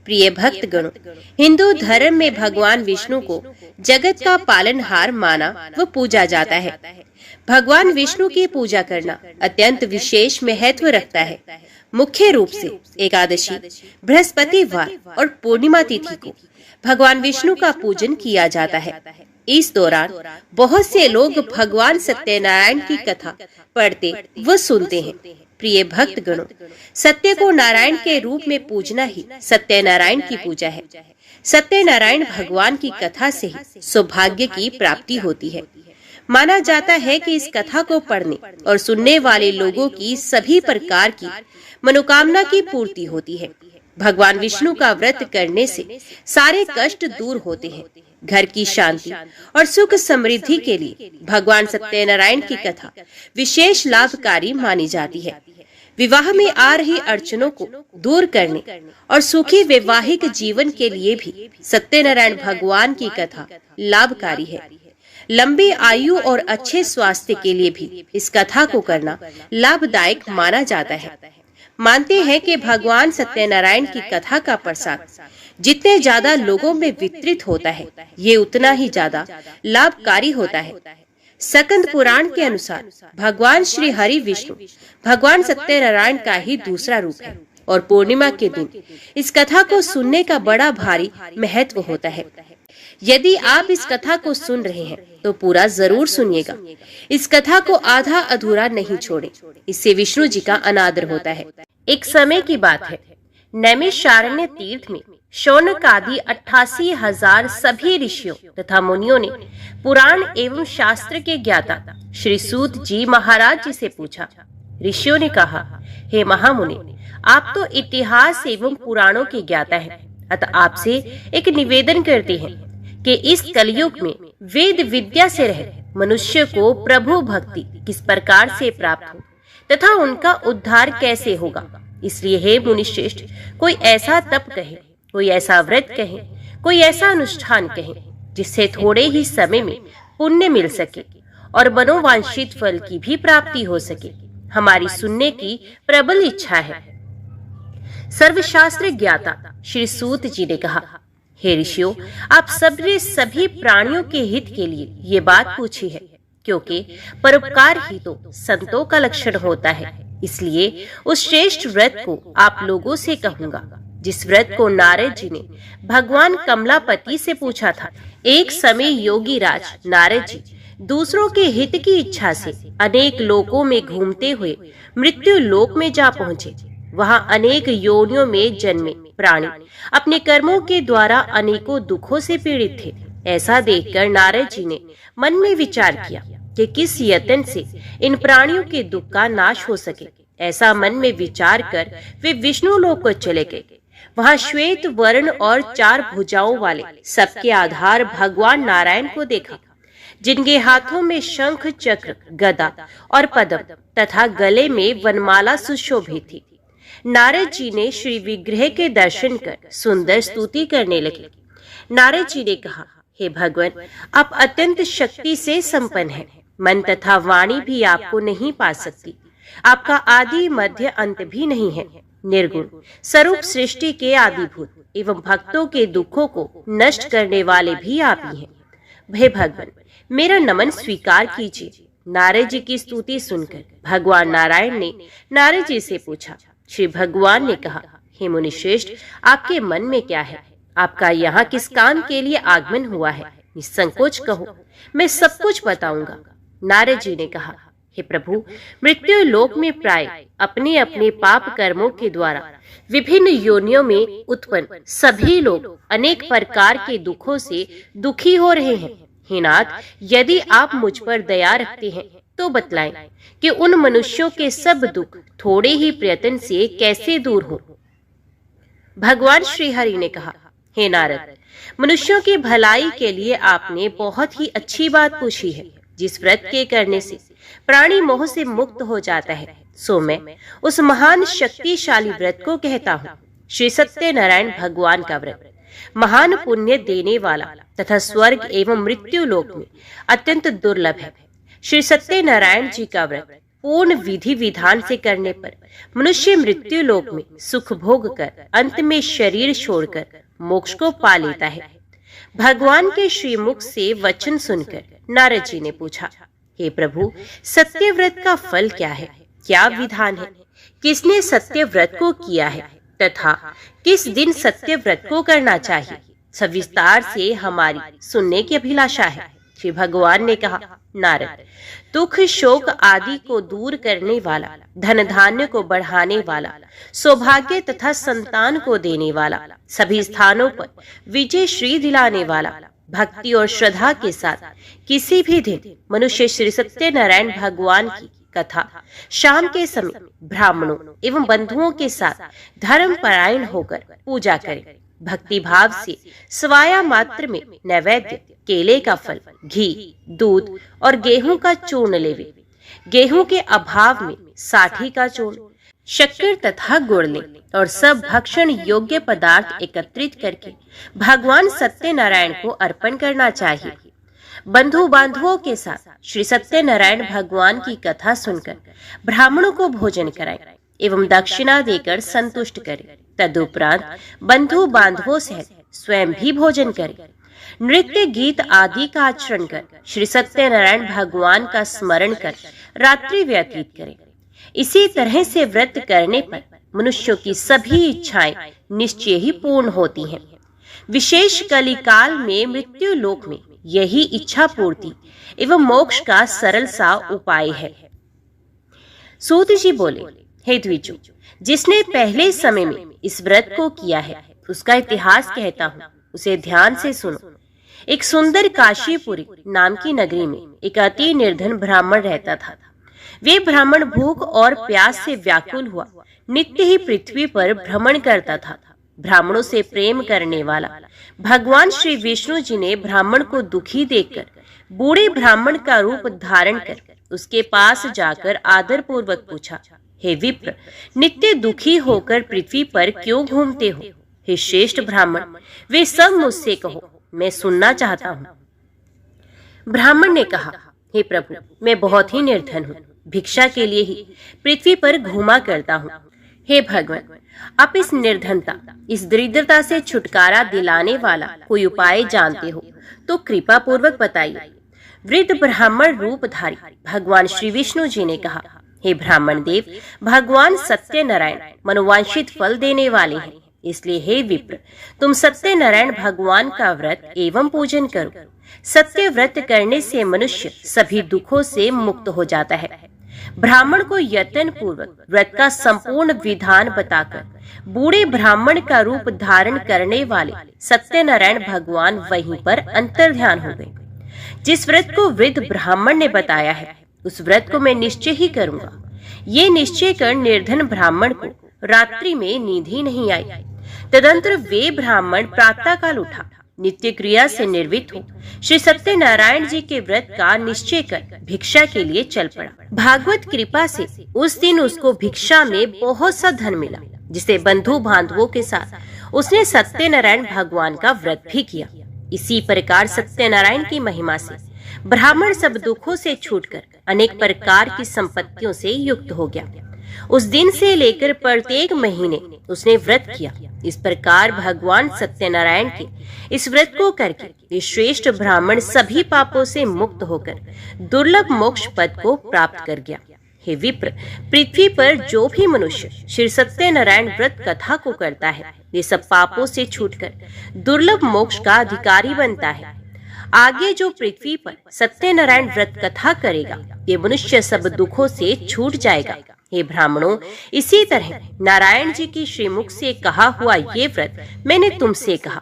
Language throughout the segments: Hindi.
प्रिय भक्तगणों, हिंदू धर्म में भगवान विष्णु को जगत का पालनहार माना व पूजा जाता है। भगवान विष्णु की पूजा करना अत्यंत विशेष महत्व रखता है। मुख्य रूप से एकादशी, बृहस्पतिवार और पूर्णिमा तिथि को भगवान विष्णु का पूजन किया जाता है। इस दौरान बहुत से लोग भगवान सत्यनारायण की कथा पढ़ते व सुनते हैं। प्रिय भक्तगणों, सत्य को नारायण के रूप में पूजना ही सत्यनारायण की पूजा है। सत्यनारायण भगवान की कथा से ही सौभाग्य की प्राप्ति होती है। माना जाता है कि इस कथा को पढ़ने और सुनने वाले लोगों की सभी प्रकार की मनोकामना की पूर्ति होती है। भगवान विष्णु का व्रत करने से सारे कष्ट दूर होते हैं। घर की शांति और सुख समृद्धि के लिए भगवान सत्यनारायण की कथा विशेष लाभकारी मानी जाती है। विवाह में आ रही अड़चनों को दूर करने और सुखी वैवाहिक जीवन के लिए भी सत्यनारायण भगवान की कथा लाभकारी है। लंबी आयु और अच्छे स्वास्थ्य के लिए भी इस कथा को करना लाभदायक माना जाता है। मानते हैं कि भगवान सत्यनारायण की कथा का प्रसाद जितने ज्यादा लोगों में वितरित होता है, ये उतना ही ज्यादा लाभकारी होता है। स्कंद पुराण के अनुसार भगवान श्री हरि विष्णु भगवान सत्यनारायण का ही दूसरा रूप है और पूर्णिमा के दिन इस कथा को सुनने का बड़ा भारी महत्व होता है। यदि आप इस कथा को सुन रहे हैं तो पूरा जरूर सुनिएगा। इस कथा को आधा अधूरा नहीं छोड़ें, इससे विष्णु जी का अनादर होता है। एक समय की बात है, नैमिषारण्य तीर्थ में शौनक आदि 88,000 सभी ऋषियों तथा मुनियों ने पुराण एवं शास्त्र के ज्ञाता श्री सूत जी महाराज जी से पूछा। ऋषियों ने कहा, हे महामुनि, आप तो इतिहास एवं पुराणों के ज्ञाता हैं, अतः आपसे एक निवेदन करते हैं कि इस कलयुग में वेद विद्या से रहित मनुष्य को प्रभु भक्ति किस प्रकार से प्राप्त हो तथा उनका उद्धार कैसे होगा। इसलिए हे मुनिश्रेष्ठ, कोई ऐसा तप कहे, कोई ऐसा व्रत कहे, कोई ऐसा अनुष्ठान कहे जिससे थोड़े ही समय में पुण्य मिल सके और मनोवांछित फल की भी प्राप्ति हो सके। हमारी सुनने की प्रबल इच्छा है। सर्वशास्त्र ज्ञाता श्री सूत जी ने कहा, हे ऋषियों, आप सबने सभी प्राणियों के हित के लिए ये बात पूछी है, क्योंकि परोपकार ही तो संतों का लक्षण होता है। इसलिए उस श्रेष्ठ व्रत को आप लोगों से कहूंगा जिस व्रत को नारद जी ने भगवान कमलापति से पूछा था। एक समय योगी राज नारद जी दूसरों के हित की इच्छा से अनेक लोकों में घूमते हुए मृत्यु लोक में जा पहुंचे। वहां अनेक योनियों में जन्मे प्राणी अपने कर्मों के द्वारा अनेकों दुखों से पीड़ित थे। ऐसा देखकर नारद जी ने मन में विचार किया कि किस यत्न से इन प्राणियों के दुख का नाश हो सके। ऐसा मन में विचार कर वे विष्णु लोक को चले गए। वहां श्वेत वर्ण और 4 भुजाओं वाले सबके आधार भगवान नारायण को देखा, जिनके हाथों में शंख, चक्र, गदा और पद्म तथा गले में वनमाला सुशोभित थी। नारद जी ने श्री विग्रह के दर्शन कर सुंदर स्तुति करने लगे। नारद जी ने कहा, हे भगवान, आप अत्यंत शक्ति से संपन्न हैं। मन तथा वाणी भी आपको नहीं पा सकती। आपका आदि मध्य अंत भी नहीं है। निर्गुण स्वरूप सृष्टि के आदिभूत एवं भक्तों के दुखों को नष्ट करने वाले भी आप ही हैं। हे भगवान, मेरा नमन स्वीकार कीजिए। नारद जी की स्तुति सुनकर भगवान नारायण ने नारद जी से पूछा। श्री भगवान ने कहा, हे मुनिश्रेष्ठ, आपके मन में क्या है? आपका यहाँ किस काम के लिए आगमन हुआ है? निसंकोच कहो, मैं सब कुछ बताऊंगा। नारद जी ने कहा, हे प्रभु, मृत्यु लोक में प्राय अपने अपने पाप कर्मों के द्वारा विभिन्न योनियों में उत्पन्न सभी लोग अनेक प्रकार के दुखों से दुखी हो रहे हैं। हे नाथ, यदि आप मुझ पर दया रखते हैं तो बतलाएं कि उन मनुष्यों के सब दुख थोड़े ही प्रयत्न से कैसे दूर हो। भगवान श्री हरि ने कहा, हे नारद, मनुष्यों की भलाई के लिए आपने बहुत ही अच्छी बात पूछी है। जिस व्रत के करने से प्राणी मोह से मुक्त हो जाता है, सो मैं उस महान शक्तिशाली व्रत को कहता हूँ। श्री सत्यनारायण भगवान का व्रत महान पुण्य देने वाला तथा स्वर्ग एवं मृत्यु लोक में अत्यंत दुर्लभ है। श्री सत्यनारायण जी का व्रत पूर्ण विधि विधान से करने पर मनुष्य मृत्यु लोक में सुख भोग कर अंत में शरीर छोड़कर मोक्ष को पा लेता है। भगवान के श्रीमुख से वचन सुनकर नारद जी ने पूछा, हे प्रभु, सत्यव्रत का फल क्या है? क्या विधान है? किसने सत्यव्रत को किया है तथा किस दिन सत्यव्रत को करना चाहिए? सविस्तार से हमारी सुनने की अभिलाषा है। श्री भगवान ने कहा, नारद, दुख शोक आदि को दूर करने वाला, धन धान्य को बढ़ाने वाला, सौभाग्य तथा संतान को देने वाला, सभी स्थानों पर विजय श्री दिलाने वाला, भक्ति और श्रद्धा के साथ किसी भी दिन मनुष्य श्री सत्यनारायण भगवान की कथा शाम के समय ब्राह्मणों एवं बंधुओं के साथ धर्म परायण होकर पूजा करे। भक्ति भाव से स्वाया मात्र में नैवेद्य, केले का फल, घी, दूध और गेहूं का चूर्ण लेवे। गेहूं के अभाव में साठी का चूर्ण, शक्कर तथा गुड़ ले और सब भक्षण योग्य पदार्थ एकत्रित करके भगवान सत्यनारायण को अर्पण करना चाहिए। बंधु बांधवों के साथ श्री सत्यनारायण भगवान की कथा सुनकर ब्राह्मणों को भोजन कराएं एवं दक्षिणा देकर संतुष्ट करें। तदुपरांत बंधु बांधवों सहित स्वयं भी भोजन करें। नृत्य गीत आदि का आचरण कर श्री सत्यनारायण भगवान का स्मरण कर रात्रि व्यतीत करें। इसी तरह से व्रत करने पर मनुष्यों की सभी इच्छाएं निश्चय ही पूर्ण होती हैं। विशेष कलिकाल में मृत्यु लोक में यही इच्छा पूर्ति एवं मोक्ष का सरल सा उपाय है। सूत जी बोले, हे द्विजों, जिसने पहले समय में इस व्रत को किया है उसका इतिहास कहता हूँ, उसे ध्यान से सुनो। एक सुंदर काशीपुरी नाम की नगरी में एक अति निर्धन ब्राह्मण रहता था। वे ब्राह्मण भूख और प्यास से व्याकुल हुआ नित्य ही पृथ्वी पर भ्रमण करता था। ब्राह्मणों से प्रेम करने वाला भगवान श्री विष्णु जी ने ब्राह्मण को दुखी देखकर बूढ़े ब्राह्मण का रूप धारण कर उसके पास जाकर आदर पूर्वक पूछा, हे विप्र, नित्य दुखी होकर पृथ्वी पर क्यों घूमते हो? हे श्रेष्ठ ब्राह्मण, वे सब मुझसे कहो, मैं सुनना चाहता हूँ। ब्राह्मण ने कहा, हे प्रभु, मैं बहुत ही निर्धन हूँ, भिक्षा के लिए ही पृथ्वी पर घूमा करता हूँ। हे भगवान, आप इस निर्धनता, इस दरिद्रता से छुटकारा दिलाने वाला कोई उपाय जानते हो तो कृपा पूर्वक बताइए। वृद्ध ब्राह्मण रूपधारी भगवान श्री विष्णु जी ने कहा, हे ब्राह्मण देव, भगवान सत्यनारायण मनोवांछित फल देने वाले हैं, इसलिए हे विप्र, तुम सत्यनारायण भगवान का व्रत एवं पूजन करो। सत्य व्रत करने से मनुष्य सभी दुखों से मुक्त हो जाता है। ब्राह्मण को यत्न पूर्वक व्रत का संपूर्ण विधान बताकर बूढ़े ब्राह्मण का रूप धारण करने वाले सत्यनारायण भगवान वहीं पर अंतर्ध्यान हो गए। जिस व्रत को वृद्ध ब्राह्मण ने बताया है उस व्रत को मैं निश्चय ही करूंगा। ये निश्चय कर निर्धन ब्राह्मण को रात्रि में नींद ही नहीं आई। तदंतर वे ब्राह्मण प्रातः काल उठा, नित्य क्रिया से निर्वित हो श्री सत्यनारायण जी के व्रत का निश्चय कर भिक्षा के लिए चल पड़ा। भागवत कृपा से उस दिन उसको भिक्षा में बहुत सा धन मिला, जिसे बंधु बांधवों के साथ उसने सत्यनारायण भगवान का व्रत भी किया। इसी प्रकार सत्यनारायण की महिमा से ब्राह्मण सब दुखों से छूटकर अनेक प्रकार की संपत्तियों से युक्त हो गया। उस दिन से लेकर प्रत्येक महीने उसने व्रत किया। इस प्रकार भगवान सत्यनारायण के इस व्रत को करके ये श्रेष्ठ ब्राह्मण सभी पापों से मुक्त होकर दुर्लभ मोक्ष पद को प्राप्त कर गया। हे विप्र, पृथ्वी पर जो भी मनुष्य श्री सत्यनारायण व्रत कथा को करता है ये सब पापों से छूटकर दुर्लभ मोक्ष का अधिकारी बनता है। आगे जो पृथ्वी पर सत्यनारायण व्रत कथा करेगा ये मनुष्य सब दुखों से छूट जाएगा। हे ब्राह्मणों, इसी तरह नारायण जी की श्रीमुख से कहा हुआ ये व्रत मैंने तुमसे कहा।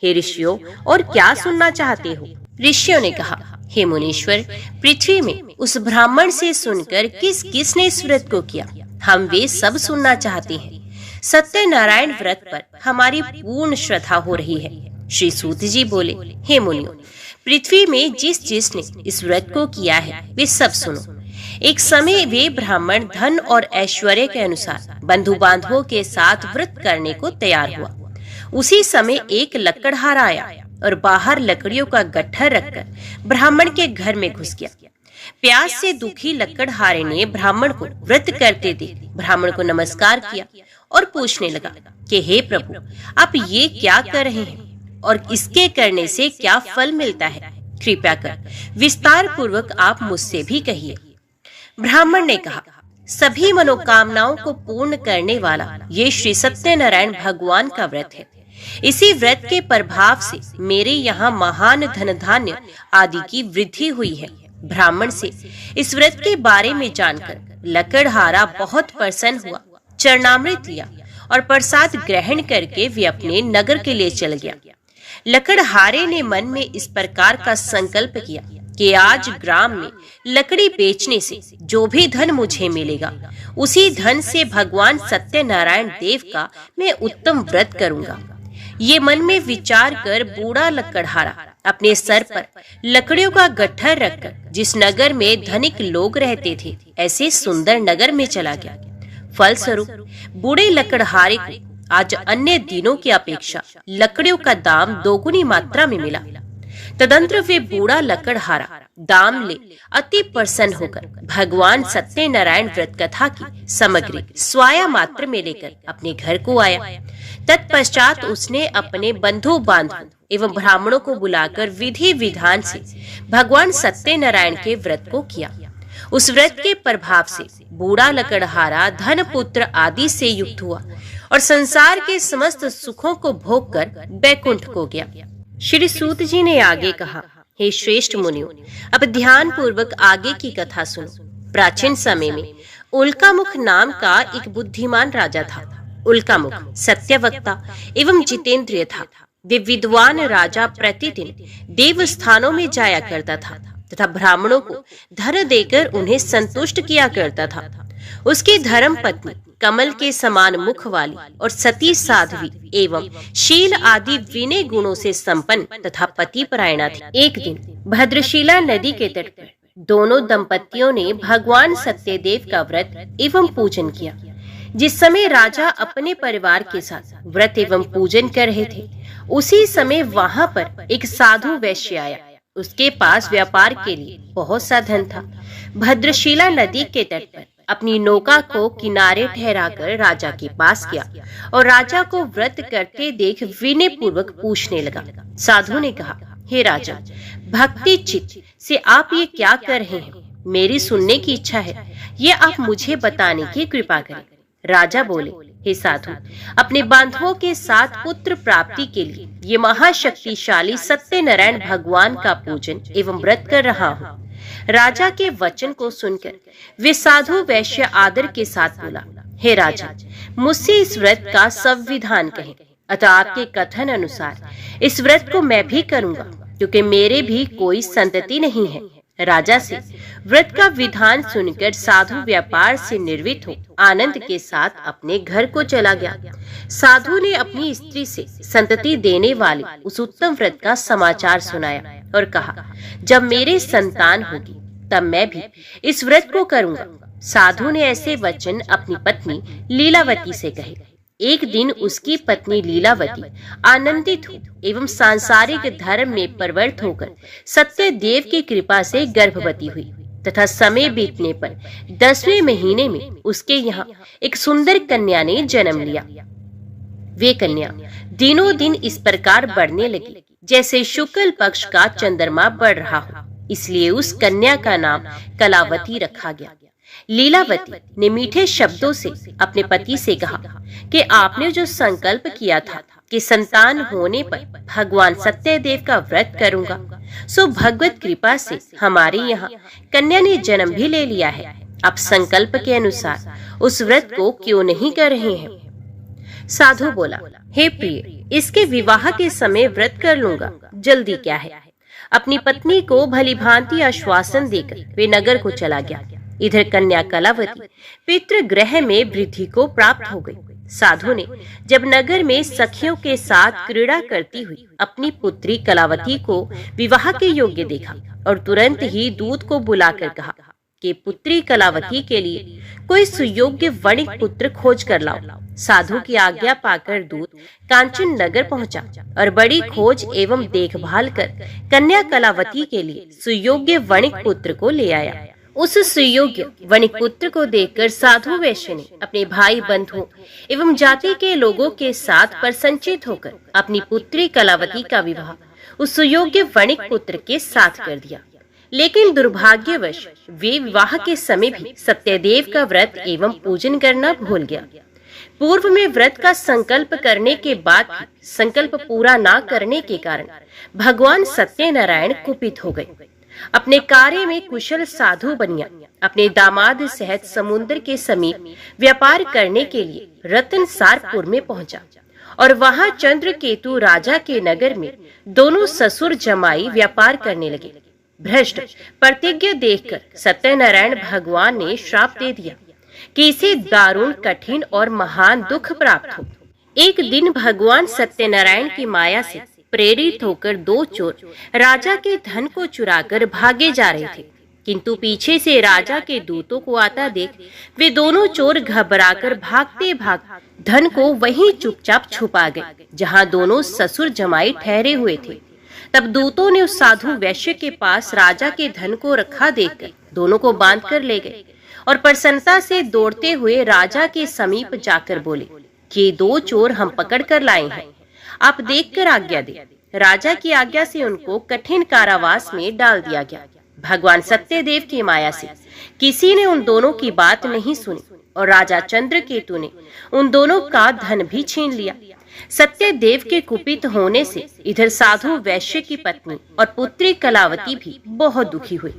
हे ऋषियों, और क्या सुनना चाहते हो? ऋषियों ने कहा, हे मुनीश्वर, पृथ्वी में उस ब्राह्मण से सुनकर किस किस ने इस व्रत को किया, हम वे सब सुनना चाहते हैं। सत्यनारायण व्रत पर हमारी पूर्ण श्रद्धा हो रही है। श्री सूत जी बोले, हे मुनियों, पृथ्वी में जिस जिसने इस व्रत को किया है वे सब सुनो। एक समय वे ब्राह्मण धन और ऐश्वर्य के अनुसार बंधु बांधवों के साथ व्रत करने को तैयार हुआ। उसी समय एक लकड़हारा आया और बाहर लकड़ियों का गट्ठर रखकर ब्राह्मण के घर में घुस गया। प्यास से दुखी लकड़हारे ने ब्राह्मण को व्रत करते देख ब्राह्मण को नमस्कार किया और पूछने लगा कि हे प्रभु, आप ये क्या कर रहे हैं और इसके करने से क्या फल मिलता है? कृपया कर विस्तार पूर्वक आप मुझसे भी कहिए। ब्राह्मण ने कहा, सभी मनोकामनाओं को पूर्ण करने वाला ये श्री सत्यनारायण भगवान का व्रत है। इसी व्रत के प्रभाव से मेरे यहाँ महान धन धान्य आदि की वृद्धि हुई है। ब्राह्मण से इस व्रत के बारे में जानकर लकड़हारा बहुत प्रसन्न हुआ, चरणामृत लिया और प्रसाद ग्रहण करके वे अपने नगर के लिए चल गया। लकड़हारे ने मन में इस प्रकार का संकल्प किया कि आज ग्राम में लकड़ी बेचने से जो भी धन मुझे मिलेगा, उसी धन से भगवान सत्यनारायण देव का मैं उत्तम व्रत करूंगा। ये मन में विचार कर बूढ़ा लकड़हारा अपने सर पर लकड़ियों का गट्ठर रखकर जिस नगर में धनिक लोग रहते थे, ऐसे सुंदर नगर में चला गया। फलस्वरूप बूढ़े लकड़हारे को आज अन्य दिनों की अपेक्षा लकड़ियों का दाम दोगुनी मात्रा में मिला। तदंतर वे बूढ़ा लकड़हारा दाम ले अति प्रसन्न होकर भगवान सत्यनारायण व्रत कथा की सामग्री स्वाया मात्र में लेकर अपने घर को आया। तत्पश्चात उसने अपने बंधु बांधवों एवं ब्राह्मणों को बुलाकर विधि विधान से भगवान सत्यनारायण के व्रत को किया। उस व्रत के प्रभाव से बूढ़ा लकड़हारा धन पुत्र आदि से युक्त हुआ और संसार के समस्त सुखों को भोग कर बैकुंठ को गया। श्री सूत जी ने आगे कहा, हे श्रेष्ठ मुनियों, अब ध्यान पूर्वक आगे की कथा सुनो। प्राचीन समय में उल्कामुख नाम का एक बुद्धिमान राजा था। उल्कामुख सत्यवक्ता एवं जितेंद्रिय था। वे विद्वान राजा प्रतिदिन देव स्थानों में जाया करता था तथा ब्राह्मणों को धन देकर उन्हें संतुष्ट किया करता था। उसकी धर्म पत्नी कमल के समान मुख वाली और सती साध्वी एवं शील आदि विनय गुणों से संपन्न तथा पति परायणा थी। एक दिन भद्रशिला नदी के तट पर दोनों दंपतियों ने भगवान सत्यदेव का व्रत एवं पूजन किया। जिस समय राजा अपने परिवार के साथ व्रत एवं पूजन कर रहे थे, उसी समय वहां पर एक साधु वैश्य आया। उसके पास व्यापार के लिए बहुत सा धन था। भद्रशिला नदी के तट पर अपनी नौका को किनारे ठहराकर राजा के पास गया और राजा को व्रत करते देख विनय पूर्वक पूछने लगा। साधु ने कहा, हे राजा, भक्ति चित्त से आप ये क्या कर रहे हैं? मेरी सुनने की इच्छा है, ये आप मुझे बताने की कृपा करें। राजा बोले, हे साधु, अपने बांधवों के साथ पुत्र प्राप्ति के लिए ये महाशक्तिशाली सत्यनारायण भगवान का पूजन एवं व्रत कर रहा हूँ। राजा के वचन को सुनकर वे साधु वैश्य आदर के साथ बोला, हे राजा, मुझसे इस व्रत का संविधान कहें। अतः आपके कथन अनुसार इस व्रत को मैं भी करूंगा, क्योंकि मेरे भी कोई संतति नहीं है। राजा से व्रत का विधान सुनकर साधु व्यापार से निर्वित हो आनंद के साथ अपने घर को चला गया। साधु ने अपनी स्त्री से संतति देने वाले उस उत्तम व्रत का समाचार सुनाया और कहा, जब मेरे संतान होगी तब मैं भी इस व्रत को करूंगा। साधु ने ऐसे वचन अपनी पत्नी लीलावती से कहे। एक दिन उसकी पत्नी लीलावती आनंदित हो एवं सांसारिक धर्म में प्रवृत्त होकर सत्यदेव की कृपा से गर्भवती हुई तथा समय बीतने पर 10वें महीने में उसके यहाँ एक सुंदर कन्या ने जन्म लिया। वे कन्या दिनों दिन इस प्रकार बढ़ने लगी जैसे शुक्ल पक्ष का चंद्रमा बढ़ रहा हो, इसलिए उस कन्या का नाम कलावती रखा गया। लीलावती ने मीठे शब्दों से अपने पति से कहा कि आपने जो संकल्प किया था कि संतान होने पर भगवान सत्यदेव का व्रत करूंगा, सो भगवत कृपा से हमारे यहाँ कन्या ने जन्म भी ले लिया है। आप संकल्प के अनुसार उस व्रत को क्यों नहीं कर रहे हैं? साधु बोला, हे प्रिय, इसके विवाह के समय व्रत कर लूंगा, जल्दी क्या है। अपनी पत्नी को भली भांति आश्वासन देकर वे नगर को चला गया। इधर कन्या कलावती पितृगृह में वृद्धि को प्राप्त हो गई। साधु ने जब नगर में सखियों के साथ क्रीड़ा करती हुई अपनी पुत्री कलावती को विवाह के योग्य देखा और तुरंत ही दूत को बुलाकर कहा कि पुत्री कलावती के लिए कोई सुयोग्य वणिक पुत्र खोज कर लाओ। साधु की आज्ञा पाकर दूत कांचन नगर पहुंचा और बड़ी खोज एवं देखभाल कर कन्या कलावती के लिए सुयोग्य वणिक पुत्र को ले आया। उस सुयोग्य वणिक पुत्र को देखकर साधु वैश्य ने अपने भाई बंधुओं एवं जाति के लोगों के साथ प्रसन्नचित होकर अपनी पुत्री कलावती का विवाह उस सुयोग्य वणिक पुत्र के साथ कर दिया। लेकिन दुर्भाग्यवश वे विवाह के समय भी सत्यदेव का व्रत एवं पूजन करना भूल गया। पूर्व में व्रत का संकल्प करने के बाद भी संकल्प पूरा न करने के कारण भगवान सत्यनारायण कुपित हो गए। अपने कार्य में कुशल साधु बनिया अपने दामाद सहित समुद्र के समीप व्यापार करने के लिए रतनसारपुर में पहुंचा और वहां चंद्रकेतु राजा के नगर में दोनों ससुर जमाई व्यापार करने लगे। भ्रष्ट प्रतिज्ञा देखकर सत्यनारायण भगवान ने श्राप दे दिया कि इसे दारुण, कठिन और महान दुख प्राप्त हो। एक दिन भगवान सत्यनारायण की माया से प्रेरित होकर दो चोर राजा के धन को चुराकर भागे जा रहे थे, किंतु पीछे से राजा के दूतों को आता देख वे दोनों चोर घबराकर भागते भाग धन को वहीं चुपचाप छुपा गए जहां दोनों ससुर जमाई ठहरे हुए थे। तब दूतों ने उस साधु वैश्य के पास राजा के धन को रखा देखकर दोनों को बांध कर ले गए और प्रसन्नता से दौड़ते हुए राजा के समीप जाकर बोले कि दो चोर हम पकड़ कर लाए हैं, आप देखकर आज्ञा दे। राजा की आज्ञा से उनको कठिन कारावास में डाल दिया गया। भगवान सत्यदेव की माया से किसी ने उन दोनों की बात नहीं सुनी और राजा चंद्रकेतु ने उन दोनों का धन भी छीन लिया। सत्यदेव के कुपित होने से इधर साधु वैश्य की पत्नी और पुत्री कलावती भी बहुत दुखी हुई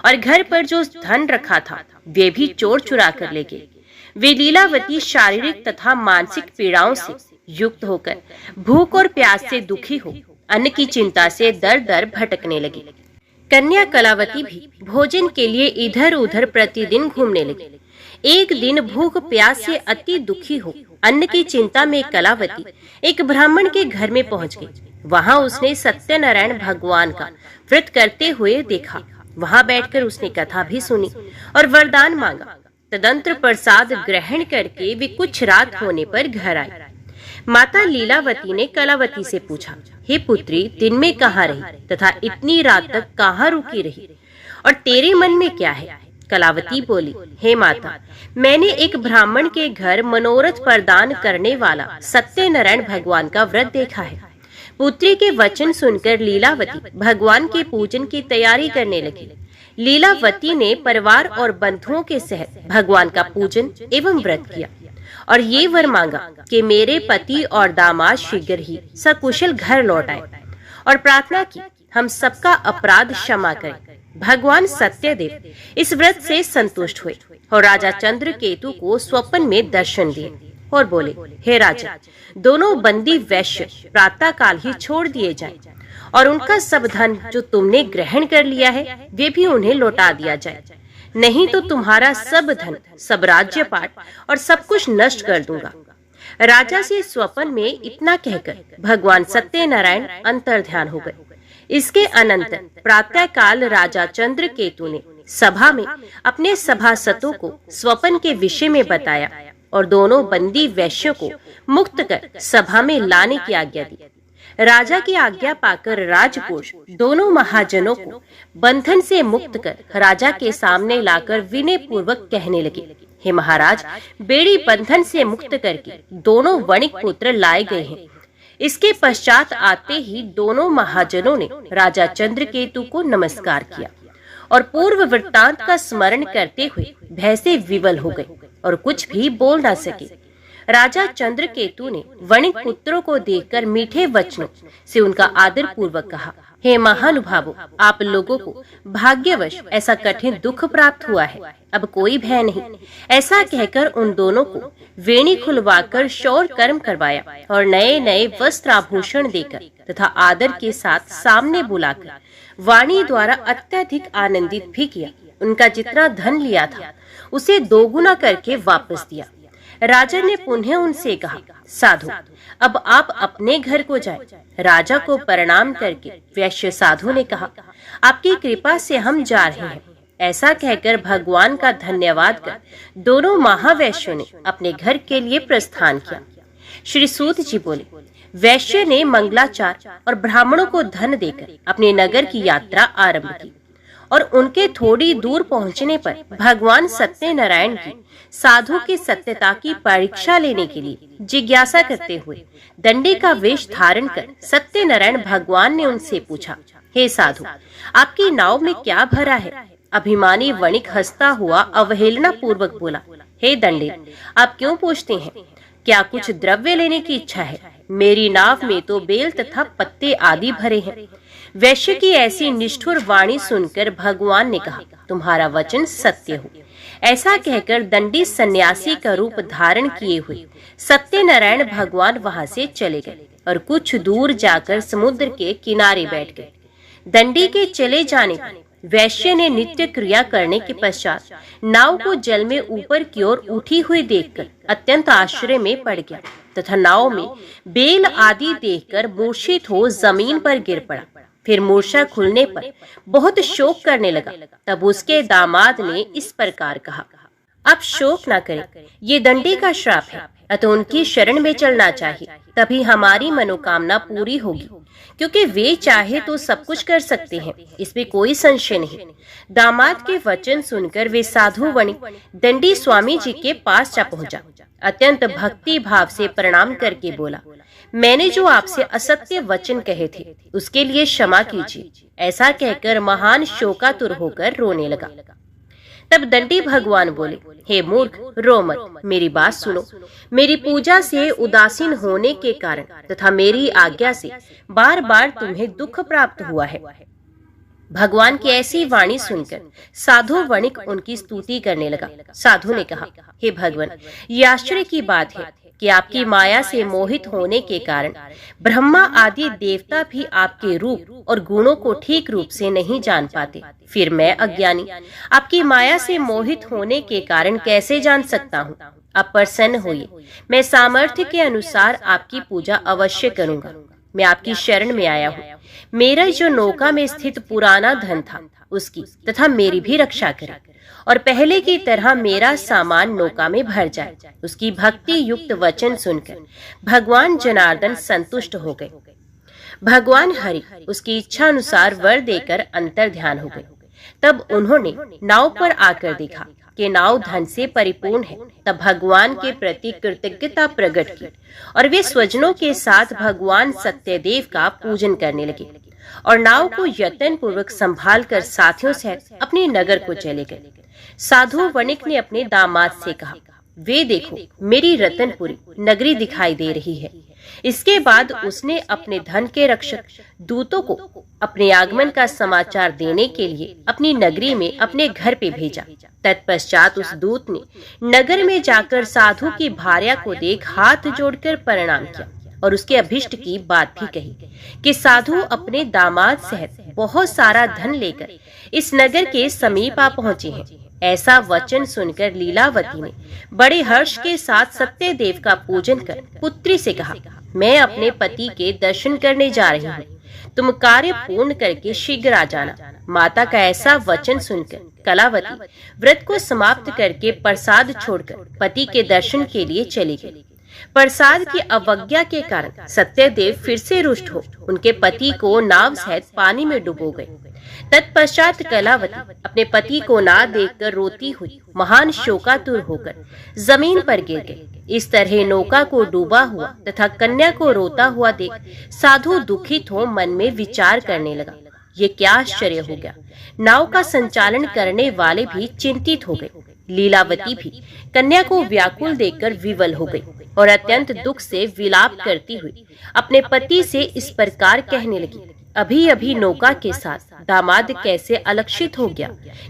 और घर पर जो धन रखा था वे भी चोर चुरा कर ले गए। वे लीलावती शारीरिक तथा मानसिक पीड़ाओं से युक्त होकर भूख और प्यास से दुखी हो अन्न की चिंता से दर दर भटकने लगी। कन्या कलावती भी भोजन के लिए इधर उधर प्रतिदिन घूमने लगी। एक दिन भूख प्यास से अति दुखी हो अन्न की चिंता में कलावती एक ब्राह्मण के घर में पहुंच गई। वहां उसने सत्यनारायण भगवान का व्रत करते हुए देखा। वहां बैठकर उसने कथा भी सुनी और वरदान मांगा। तदंतर प्रसाद ग्रहण करके वे कुछ रात होने पर घर आई। माता लीलावती ने कलावती से पूछा, हे पुत्री, दिन में कहाँ रही तथा इतनी रात तक कहाँ रुकी रही और तेरे मन में क्या है? कलावती बोली, हे माता, मैंने एक ब्राह्मण के घर मनोरथ प्रदान करने वाला सत्यनारायण भगवान का व्रत देखा है। पुत्री के वचन सुनकर लीलावती भगवान के पूजन की तैयारी करने लगी। लीलावती ने परिवार और बंधुओं के सहित भगवान का पूजन एवं व्रत किया और ये वर मांगा कि मेरे पति और दामाद शीघ्र ही सकुशल घर लौट आए और प्रार्थना की हम सबका अपराध क्षमा करें। भगवान सत्यदेव इस व्रत से संतुष्ट हुए और राजा चंद्रकेतु को स्वप्न में दर्शन दिए और बोले, हे राजा, दोनों बंदी वैश्य प्रातः काल ही छोड़ दिए जाएं और उनका सब धन जो तुमने ग्रहण कर लिया है वे भी उन्हें लौटा दिया जाए, नहीं तो तुम्हारा सब धन, सब राज्यपाट और सब कुछ नष्ट कर दूंगा। राजा से स्वप्न में इतना कहकर भगवान सत्यनारायण अंतर्ध्यान हो गए। इसके अनंतर प्रातः काल राजा चंद्रकेतु ने सभा में अपने सभासदों को स्वप्न के विषय में बताया और दोनों बंदी वैश्यों को मुक्त कर सभा में लाने की आज्ञा दी। राजा की आज्ञा पाकर राजकोष दोनों महाजनों को बंधन से मुक्त कर राजा के सामने लाकर विनय पूर्वक कहने लगे, हे महाराज, बेड़ी बंधन से मुक्त करके दोनों वणिक पुत्र लाए गए हैं। इसके पश्चात आते ही दोनों महाजनों ने राजा चंद्रकेतु को नमस्कार किया और पूर्व वृत्तांत का स्मरण करते हुए भय से विवल हो गए और कुछ भी बोल न सके। राजा चंद्रकेतु ने वणिक पुत्रों को देखकर मीठे वचनों से उनका आदर पूर्वक कहा, हे महानुभावों, आप लोगों को भाग्यवश ऐसा कठिन दुख प्राप्त हुआ है, अब कोई भय नहीं। ऐसा कहकर उन दोनों को वेणी खुलवाकर शौर कर्म करवाया और नए नए वस्त्र आभूषण देकर तथा आदर के साथ सामने बुलाकर वाणी द्वारा अत्यधिक आनंदित भी किया। उनका जितना धन लिया था उसे दोगुना करके वापस दिया। राजा ने पुनः उनसे कहा, साधु, अब आप अपने घर को जाएं। राजा को प्रणाम करके वैश्य साधु ने कहा, आपकी कृपा से हम जा रहे हैं। ऐसा कहकर भगवान का धन्यवाद कर दोनों महावैश्यों ने अपने घर के लिए प्रस्थान किया। श्री सूत जी बोले, वैश्य ने मंगलाचार और ब्राह्मणों को धन देकर अपने नगर की यात्रा आरंभ की और उनके थोड़ी दूर पहुंचने पर भगवान सत्यनारायण की साधु की सत्यता की परीक्षा लेने के लिए जिज्ञासा करते हुए दंडी का वेश धारण कर सत्यनारायण भगवान ने उनसे पूछा, हे साधु, आपकी नाव में क्या भरा है? अभिमानी वणिक हंसता हुआ अवहेलना पूर्वक बोला, हे दंडी, आप क्यों पूछते हैं? क्या कुछ द्रव्य लेने की इच्छा है? मेरी नाव में तो बेल तथा पत्ते आदि भरे हैं। वैश्य की ऐसी निष्ठुर वाणी सुनकर भगवान ने कहा, तुम्हारा वचन सत्य हो। ऐसा कहकर दंडी सन्यासी का रूप धारण किए हुए सत्यनारायण भगवान वहां से चले गए और कुछ दूर जाकर समुद्र के किनारे बैठ गए। दंडी के चले जाने पर वैश्य ने नित्य क्रिया करने के पश्चात नाव को जल में ऊपर की ओर उठी हुई देखकर अत्यंत आश्चर्य में पड़ गया तथा नाव में बेल आदि देखकर मूर्छित हो जमीन पर गिर पड़ा। फिर मूर्छा खुलने पर बहुत शोक करने लगा। तब उसके दामाद ने इस प्रकार कहा, अब शोक न करें, ये दंडी का श्राप है, अतः उनकी शरण में चलना चाहिए, तभी हमारी मनोकामना पूरी होगी, क्योंकि वे चाहे तो सब कुछ कर सकते हैं, इसमें कोई संशय नहीं। दामाद के वचन सुनकर वे साधु वणिक दंडी स्वामी जी के पास जा पहुंचा। अत्यंत भक्ति भाव से प्रणाम करके बोला, मैंने जो आपसे असत्य वचन कहे थे उसके लिए क्षमा कीजिए। ऐसा कहकर महान शोकातुर होकर रोने लगा। तब दंडी भगवान बोले, हे मूर्ख, रो मत, मेरी बात सुनो। मेरी पूजा से उदासीन होने के कारण तथा मेरी आज्ञा से बार बार तुम्हें दुख प्राप्त हुआ है। भगवान की ऐसी वाणी सुनकर साधु वणिक उनकी स्तुति करने लगा। साधु ने कहा, हे भगवान, ये आश्चर्य की बात है कि आपकी माया से मोहित होने के कारण ब्रह्मा आदि देवता भी आपके रूप और गुणों को ठीक रूप से नहीं जान पाते। फिर मैं अज्ञानी आपकी माया से मोहित होने के कारण कैसे जान सकता हूँ? आप प्रसन्न होइए, मैं सामर्थ्य के अनुसार आपकी पूजा अवश्य करूंगा। मैं आपकी शरण में आया हूँ। मेरा जो नौका में स्थित पुराना धन था उसकी तथा मेरी भी रक्षा करे और पहले की तरह मेरा सामान नौका में भर जाए। उसकी भक्ति युक्त वचन सुनकर भगवान जनार्दन संतुष्ट हो गए। भगवान हरि उसकी इच्छा अनुसार वर देकर अंतर ध्यान हो गए। तब उन्होंने नाव पर आकर देखा कि नाव धन से परिपूर्ण है। तब भगवान के प्रति कृतज्ञता प्रकट की और वे स्वजनों के साथ भगवान सत्यदेव का पूजन करने लगे और नाव को यत्न पूर्वक संभाल कर साथियों सहित अपने नगर को चले गए। साधु वणिक ने अपने दामाद से कहा, वे देखो, मेरी रतनपुरी नगरी दिखाई दे रही है। इसके बाद उसने अपने धन के रक्षक दूतों को अपने आगमन का समाचार देने के लिए अपनी नगरी में अपने घर पे भेजा। तत्पश्चात उस दूत ने नगर में जाकर साधु की भार्या को देख हाथ जोड़कर प्रणाम किया और उसके अभिष्ट की बात भी कही कि साधु अपने दामाद सहित बहुत सारा धन लेकर इस नगर के समीप आ पहुंचे हैं। ऐसा वचन सुनकर लीलावती ने बड़े हर्ष के साथ सत्यदेव का पूजन कर पुत्री से कहा, मैं अपने पति के दर्शन करने जा रही हूँ, तुम कार्य पूर्ण करके शीघ्र आ जाना। माता का ऐसा वचन सुनकर कलावती व्रत को समाप्त करके प्रसाद छोड़कर पति के दर्शन के लिए चली गई। प्रसाद की अवज्ञा के कारण सत्यदेव फिर से रुष्ट हो उनके पति को नाव सहित पानी में डुबो गए। तत्पश्चात कलावती अपने पति को ना देखकर रोती हुई महान शोकातुर होकर जमीन पर गिर गई। इस तरह नौका को डूबा हुआ तथा कन्या को रोता हुआ देख साधु दुखित हो मन में विचार करने लगा, ये क्या आश्चर्य हो गया। नाव का संचालन करने वाले भी चिंतित हो गए। लीलावती भी कन्या को व्याकुल देखकर विवल हो गई और अत्यंत दुख से विलाप करती हुई अपने पति से इस प्रकार कहने लगी, अभी अभी नौका के साथ दामाद कैसे अलक्षित हो गया।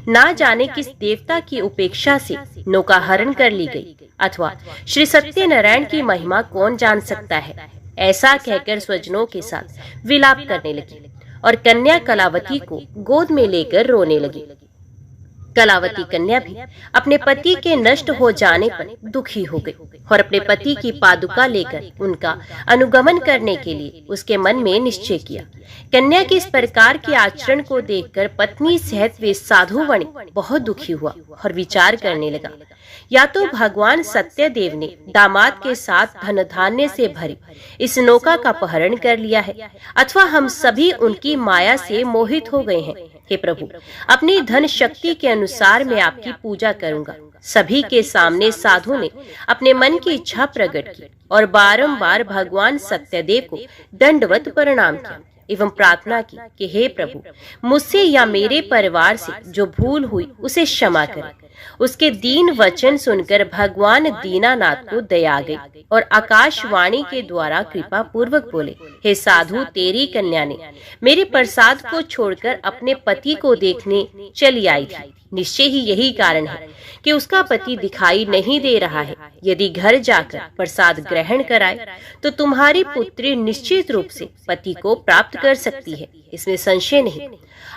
ना जाने किस देवता की उपेक्षा से नौका हरण कर ली गई, अथवा श्री सत्यनारायण की महिमा कौन जान सकता है। ऐसा कहकर स्वजनों के साथ विलाप करने लगी और कन्या कलावती को गोद में लेकर रोने लगी। कलावती कन्या भी अपने पति के नष्ट हो जाने पर दुखी हो गई और अपने पति की पादुका लेकर उनका अनुगमन करने के लिए उसके मन में निश्चय किया। कन्या के इस प्रकार के आचरण को देखकर पत्नी सहित वे साधु वणिक बहुत दुखी हुआ और विचार करने लगा, या तो भगवान सत्यदेव ने दामाद के साथ धन धान्य से भरी इस नौका का अपहरण कर लिया है, अथवा हम सभी उनकी माया से मोहित हो गए हैं। हे प्रभु, अपनी धन शक्ति के अनुसार मैं आपकी पूजा करूंगा। सभी के सामने साधु ने अपने मन की इच्छा प्रकट की और बारंबार भगवान सत्यदेव को दंडवत प्रणाम किया एवं प्रार्थना की कि हे प्रभु, मुझसे या मेरे परिवार से जो भूल हुई उसे क्षमा करें। उसके दीन वचन सुनकर भगवान दीनानाथ को दया आ गई और आकाशवाणी के द्वारा कृपा पूर्वक बोले, हे साधु, तेरी कन्या ने मेरे प्रसाद को छोड़कर अपने पति को देखने चली आई थी। निश्चय ही यही कारण है कि उसका पति दिखाई नहीं दे रहा है। यदि घर जाकर प्रसाद ग्रहण कराए तो तुम्हारी पुत्री निश्चित रूप से पति को प्राप्त कर सकती है, इसमें संशय नहीं।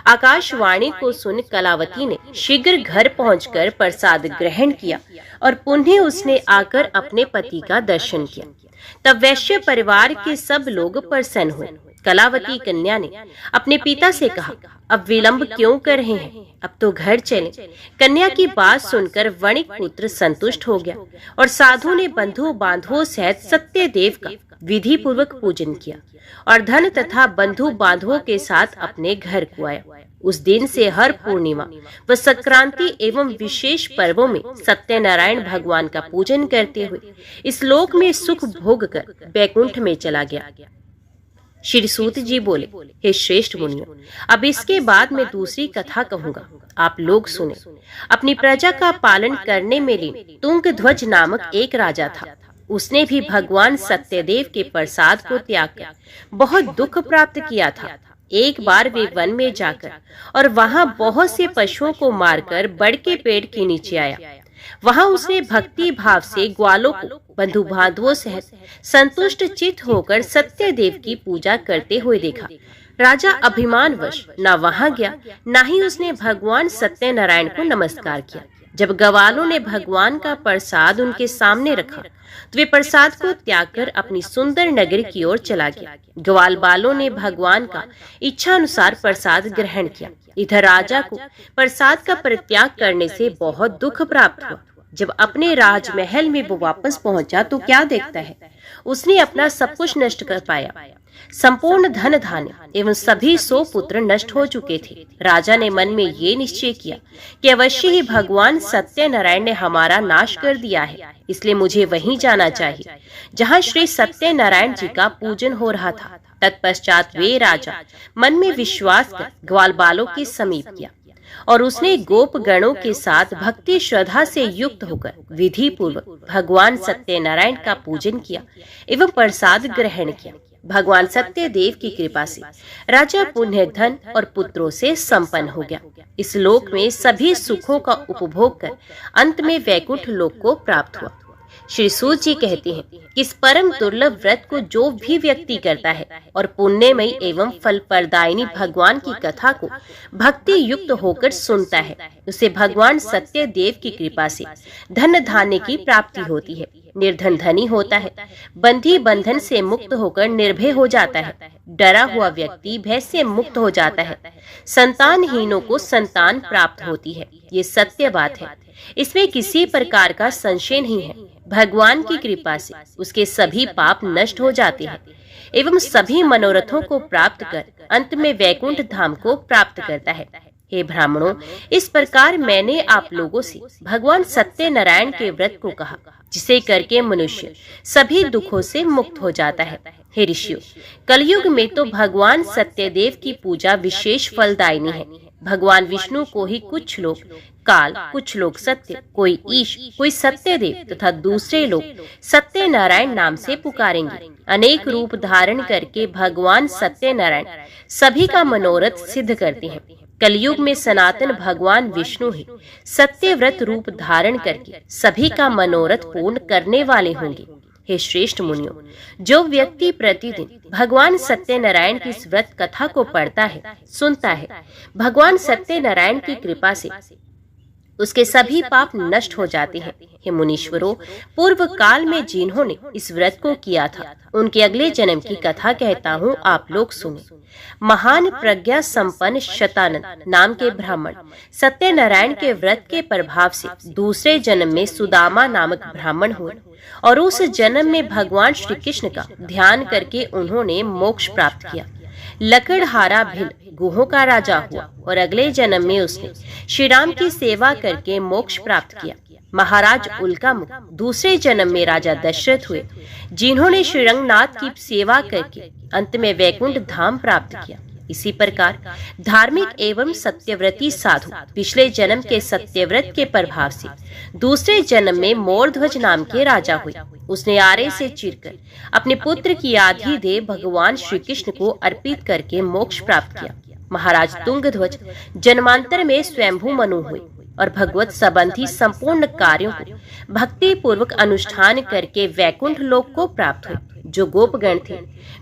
आकाशवाणी को सुन कलावती ने शीघ्र घर पहुंचकर प्रसाद ग्रहण किया और पुनः उसने आकर अपने पति का दर्शन किया। तब वैश्य परिवार के सब लोग प्रसन्न हुए। कलावती कन्या ने अपने पिता से कहा, अब विलंब क्यों कर रहे हैं, अब तो घर चलें। कन्या की बात सुनकर वणिक पुत्र संतुष्ट हो गया और साधु ने बंधु बांधवों सहित सत्यदेव का विधि पूर्वक पूजन किया और धन तथा बंधु बांधवों के साथ अपने घर को आया। उस दिन से हर पूर्णिमा व संक्रांति एवं विशेष पर्वों में सत्यनारायण भगवान का पूजन करते हुए इस लोक में सुख भोग कर बैकुंठ में चला गया। श्री सूत जी बोले, हे श्रेष्ठ मुनियों, अब इसके बाद मैं दूसरी कथा कहूंगा, आप लोग सुने। अपनी प्रजा का पालन करने में लीन तुंगध्वज नामक एक राजा था। उसने भी भगवान सत्यदेव के प्रसाद को त्याग कर बहुत दुख प्राप्त किया था। एक बार वे वन में जाकर और वहां बहुत से पशुओं को मारकर बड़ के पेड़ के नीचे आया। वहां उसने भक्ति भाव से ग्वालों को बंधु बांधवों सहित संतुष्ट चित्त होकर सत्यदेव की पूजा करते हुए देखा। राजा अभिमानवश न वहां गया, न ही उसने भगवान सत्यनारायण को नमस्कार किया। जब ग्वालों ने भगवान का प्रसाद उनके सामने रखा तो वे प्रसाद को त्याग कर अपनी सुंदर नगरी की ओर चला गया। ग्वाल बालों ने भगवान का इच्छा अनुसार प्रसाद ग्रहण किया। इधर राजा को प्रसाद का परित्याग करने से बहुत दुख प्राप्त हुआ। जब अपने राजमहल में वो वापस पहुंचा तो क्या देखता है, उसने अपना सब कुछ नष्ट कर पाया। संपूर्ण धन धान्य एवं सभी 100 पुत्र नष्ट हो चुके थे। राजा ने मन में ये निश्चय किया कि अवश्य ही भगवान सत्यनारायण ने हमारा नाश कर दिया है, इसलिए मुझे वहीं जाना चाहिए जहां श्री सत्यनारायण जी का पूजन हो रहा था। तत्पश्चात वे राजा मन में विश्वास कर ग्वाल बालों के समीप किया और उसने गोप गणों के साथ भक्ति श्रद्धा से युक्त होकर विधि पूर्वक भगवान सत्यनारायण का पूजन किया एवं प्रसाद ग्रहण किया। भगवान सत्यदेव की कृपा से राजा पुण्य धन और पुत्रों से संपन्न हो गया। इस लोक में सभी सुखों का उपभोग कर अंत में वैकुंठ लोक को प्राप्त हुआ। श्री सूत जी कहते हैं कि इस परम दुर्लभ व्रत को जो भी व्यक्ति करता है और पुण्यमयी एवं फल प्रदायिनी भगवान की कथा को भक्ति युक्त होकर सुनता है, उसे भगवान सत्यदेव की कृपा से धन धान्य की प्राप्ति होती है। निर्धन धनी होता है, बंधी बंधन से मुक्त होकर निर्भय हो जाता है, डरा हुआ व्यक्ति भय से मुक्त हो जाता है, संतानहीनों को संतान प्राप्त होती है। ये सत्य बात है, इसमें किसी प्रकार का संशय नहीं है। भगवान की कृपा से उसके सभी पाप नष्ट हो जाते हैं एवं सभी मनोरथों को प्राप्त कर अंत में वैकुंठ धाम को प्राप्त करता है। हे ब्राह्मणों, इस प्रकार मैंने आप लोगों से भगवान सत्यनारायण के व्रत को कहा, जिसे करके मनुष्य सभी दुखों से मुक्त हो जाता है। हे ऋषियों, कलयुग में तो भगवान सत्यदेव की पूजा विशेष फलदायिनी है। भगवान विष्णु को ही कुछ लोग काल, कुछ लोग सत्य, कोई ईश, कोई सत्यदेव तथा दूसरे लोग सत्यनारायण नाम से पुकारेंगे। अनेक रूप धारण करके भगवान सत्यनारायण सभी का मनोरथ सिद्ध करते हैं। कलयुग में सनातन भगवान विष्णु ही सत्यव्रत रूप धारण करके सभी का मनोरथ पूर्ण करने वाले होंगे। हे श्रेष्ठ मुनियों, जो व्यक्ति प्रतिदिन भगवान सत्यनारायण की इस व्रत कथा को पढ़ता है, सुनता है, भगवान सत्यनारायण की कृपा से उसके सभी पाप नष्ट हो जाते हैं। हे मुनीश्वरों, पूर्व काल में जिन्होंने इस व्रत को किया था, उनके अगले जन्म की कथा कहता हूँ, आप लोग सुने। महान प्रज्ञा संपन्न शतानंद नाम के ब्राह्मण सत्यनारायण के व्रत के प्रभाव से दूसरे जन्म में सुदामा नामक ब्राह्मण हुए और उस जन्म में भगवान श्री कृष्ण का ध्यान करके उन्होंने मोक्ष प्राप्त किया। लकड़हारा भिल गुहों का राजा हुआ और अगले जन्म में उसने श्री राम की सेवा करके मोक्ष प्राप्त किया। महाराज उल्कामुख दूसरे जन्म में राजा दशरथ हुए, जिन्होंने श्री रंगनाथ की सेवा करके अंत में वैकुंठ धाम प्राप्त किया। इसी प्रकार धार्मिक एवं सत्यव्रती साधु पिछले जन्म के सत्यव्रत के प्रभाव से दूसरे जन्म में मोरध्वज नाम के राजा हुए। उसने आरे से चीरकर अपने पुत्र की आधी देह भगवान श्री कृष्ण को अर्पित करके मोक्ष प्राप्त किया। महाराज तुंगध्वज जन्मांतर में स्वयंभू मनु हुए और भगवत संबंधी संपूर्ण कार्यों को भक्ति पूर्वक अनुष्ठान करके वैकुंठ लोक को प्राप्त हुए। जो गोपगण थे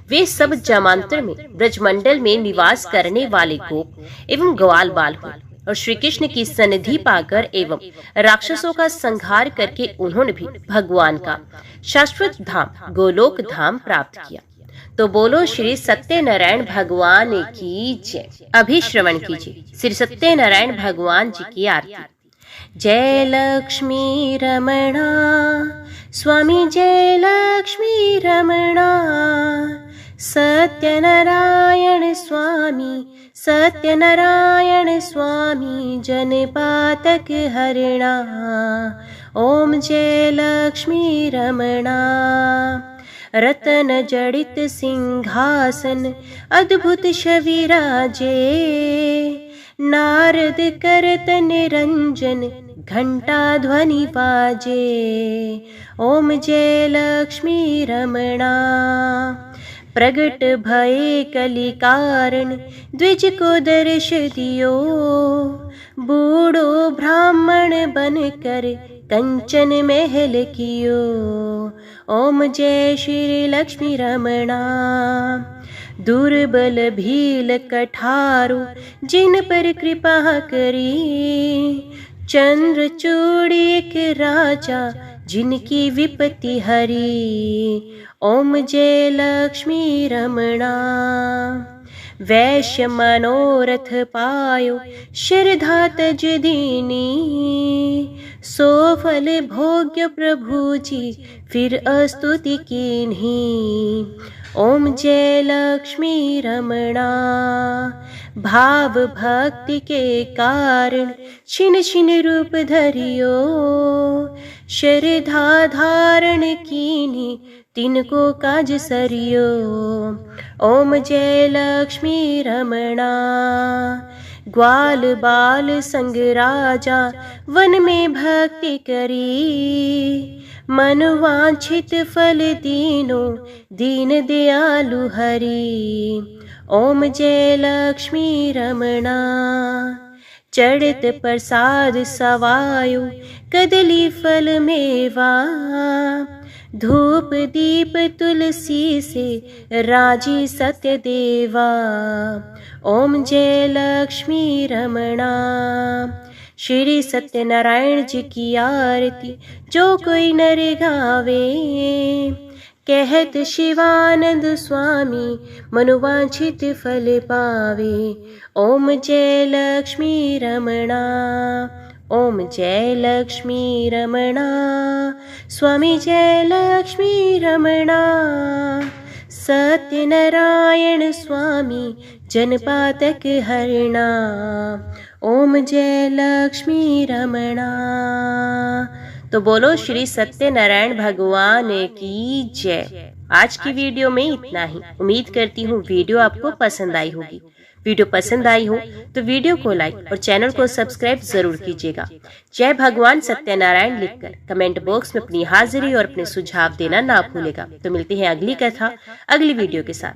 वे सब जन्मांतर में ब्रजमंडल में निवास करने वाले गोप एवं ग्वाल बाल हुए और श्री कृष्ण की सन्निधि पाकर एवं राक्षसों का संहार करके उन्होंने भी भगवान का शाश्वत धाम गोलोक धाम प्राप्त किया। तो बोलो श्री सत्यनारायण भगवान की जय। अभी श्रवण कीजिए श्री सत्यनारायण भगवान जी की आरती। जय लक्ष्मी रमणा स्वामी, जय लक्ष्मी रमणा। सत्यनारायण स्वामी, सत्यनारायण स्वामी, जनपातक हरिणा। ओम जय लक्ष्मी रमणा। रतन जड़ित सिंहासन अद्भुत छविराजे, नारद करत निरंजन घंटा ध्वनि बाजे। ओम जय लक्ष्मी रमणा। प्रगट भये कलि कारण द्विज को दर्श दियो, बूढ़ो ब्राह्मण बन कर कंचन महल कियो। ओम जय श्री लक्ष्मी रमणा। दुर्बल भील कठारो जिन पर कृपा करी, चंद्रचूड़ एक राजा जिनकी विपत्ति हरी। ओम जय लक्ष्मी रमणा। वैश्य मनोरथ पायो श्रद्धा तज दीनी, सो फल भोग्य प्रभु जी फिर अस्तुति कीन्ही। ओम जय लक्ष्मी रमणा। भाव भक्ति के कारण छिन छिन रूप धरियो, श्रद्धा धारण कीन्ही तिनको काज सरियो। ओम जय लक्ष्मी रमणा। ग्वाल बाल संग राजा वन में भक्ति करी, मन वांछित फल दीनो दीन दयालु हरि। ओम जय लक्ष्मी रमणा। चढ़त प्रसाद सवायो कदली फल मेवा, धूप दीप तुलसी से राजी सत्य देवा। ओम जय लक्ष्मी रमणा। श्री सत्यनारायण जी की आरती जो कोई नर गावे, कहत शिवानंद स्वामी मनोवांछित फल पावे। ओम जय लक्ष्मी रमणा। ओम जय लक्ष्मी रमणा। स्वामी जय लक्ष्मी रमणा। सत्यनारायण स्वामी जनपातक हरिणा। ओम जय लक्ष्मी रमणा। तो बोलो श्री सत्यनारायण भगवान की जय। आज की वीडियो में इतना ही। उम्मीद करती हूँ वीडियो आपको पसंद आई होगी। वीडियो पसंद आई हो तो वीडियो को लाइक और चैनल को सब्सक्राइब जरूर कीजिएगा। जय भगवान सत्यनारायण लिखकर कमेंट बॉक्स में अपनी हाजिरी और अपने सुझाव देना ना भूलेगा। तो मिलते हैं अगली कथा अगली वीडियो के साथ।